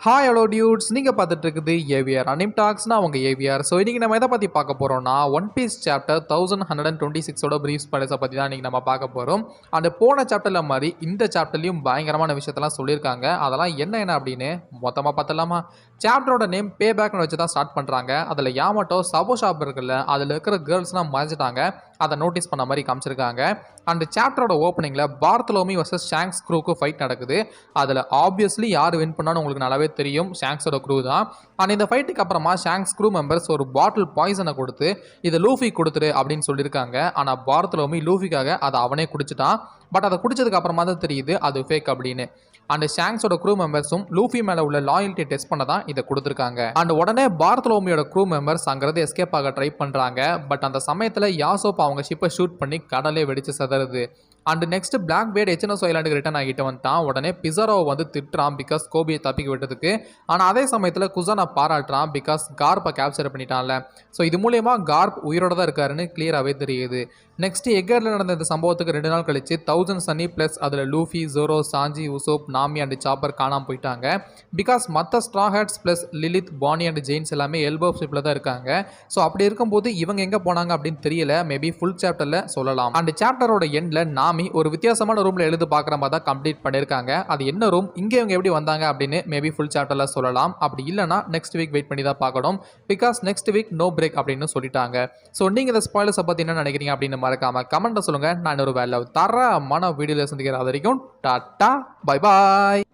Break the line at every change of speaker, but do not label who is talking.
Hi hello dudes, நீங்கள் பார்த்துட்டு இருக்குது ஏவிஆர் அனிம் டாக்ஸ்னா அவங்க ஏவிஆர். ஸோ இன்றைக்கி நம்ம எதை பற்றி பார்க்க போகிறோம்னா ஒன் பீஸ் சாப்டர் 1126 ப்ரீஃப் படத்தை பற்றி தான் இன்றைக்கி நம்ம பார்க்க போகிறோம். அந்த போன சாப்டரில் மாதிரி இந்த சாப்டர்லையும் பயங்கரமான விஷயத்தெல்லாம் சொல்லியிருக்காங்க. அதெல்லாம் என்ன அப்படின்னு மொத்தமாக பார்த்தலாமா? சாப்டரோட நேம் பே பேக்னு வச்சு தான் ஸ்டார்ட் பண்ணுறாங்க. அதில் யாமட்டோ சபோ ஷாப் இருக்குல்ல, அதில் இருக்கிற கேர்ள்ஸ்லாம் மறைச்சிட்டாங்க. அதை நோட்டீஸ் பண்ண மாதிரி காமிச்சிருக்காங்க. அந்த சாப்டரோட ஓப்பனிங்கில் பார்த்தலோமி வர்சஸ் ஷாங்க்ஸ் க்ரூக்கு ஃபைட் நடக்குது. அதில் ஆப்வியஸ்லி யார் வின் பண்ணான்னு உங்களுக்கு நல்லாவே தெரியும், ஷாங்க்ஸோட க்ரூ தான். அண்ட் இந்த ஃபைட்டுக்கு அப்புறமா ஷாங்க்ஸ் க்ரூ மெம்பர்ஸ் ஒரு பாட்டில் பாய்சனை கொடுத்து இதை லூஃபி கொடுத்துரு அப்படின்னு சொல்லியிருக்காங்க. ஆனால் பார்த்தலோமி லூஃபிக்காக அதை அவனே குடிச்சிட்டான். பட் அதை குடிச்சதுக்கு அப்புறமா தான் தெரியுது அது ஃபேக் அப்படின்னு. அண்ட் ஷாங்க்ஸோட க்ரூ மெம்பர்ஸும் லூஃபி மேலே உள்ள லாயல்ட்டி டெஸ்ட் பண்ண தான் இதை கொடுத்துருக்காங்க. அண்ட் உடனே பார்த்தலோமியோட க்ரூ மெம்பர்ஸ் அங்கிறது எஸ்கேப் ஆக ட்ரை பண்ணுறாங்க. பட் அந்த சமயத்தில் யாசோப் அவங்க ஷிப்பை ஷூட் பண்ணி கடலே வெடிச்சு சதறுது. And next black bird HNS ஐலாண்டுக்கு ரிட்டர்ன் ஆகிட்டு வந்துட்டான். உடனே பிசரோவை வந்து திட்டுறான் பிகாஸ் கோபியை தப்பிக்க விட்டதுக்கு. ஆனால் அதே சமயத்தில் குசானை பாராட்டுறான் பிகாஸ் கார்ப்பை கேப்சர் பண்ணிட்டான்ல. ஸோ இது மூலயமா கார்ப் உயிரோட தான் இருக்காருன்னு கிளியராகவே தெரியுது. நெக்ஸ்ட் எக்கர்ல நடந்த இந்த சம்பவத்துக்கு 2 நாள் கழிச்சு 1000 சன்னி ப்ளஸ் அதில் Luffy, Zoro, Sanji, Usopp, Nami and Chopper காணாமல் போயிட்டாங்க. பிகாஸ் மற்ற straw hats plus Lilith, Bonney and giants எல்லாமே எல்போ ஷிப்பில் தான் இருக்காங்க. ஸோ அப்படி இருக்கும்போது இவங்க எங்கே போனாங்க அப்படின்னு தெரியல. மேபி ஃபுல் சாப்டரில் சொல்லலாம். அண்ட் சாப்டரோட எண்டில் நாமி ஒரு வித்தியாசமான ரூமில் எழுது பார்க்குற மாதிரி தான் கம்ப்ளீட் பண்ணியிருக்காங்க. அது என்ன ரூம், இங்கே இவங்க எப்படி வந்தாங்க அப்படின்னு மேபி ஃபுல் சாப்டரில் சொல்லலாம். அப்படி இல்லைனா நெக்ஸ்ட் வீக் வெயிட் பண்ணி தான் பார்க்கணும். Because next week no break அப்படின்னு சொல்லிட்டாங்க. ஸோ நீங்கள் இந்த ஸ்பாயிலர்ஸை பற்றி என்ன நினைக்கிறீங்க அப்படின்னு மறக்காம கமெண்ட்டை சொல்லுங்கள். நான் ஒரு வேலை தரமான வீடியோவில் சந்திக்கிற அது வரைக்கும் டாட்டா பை பாய்.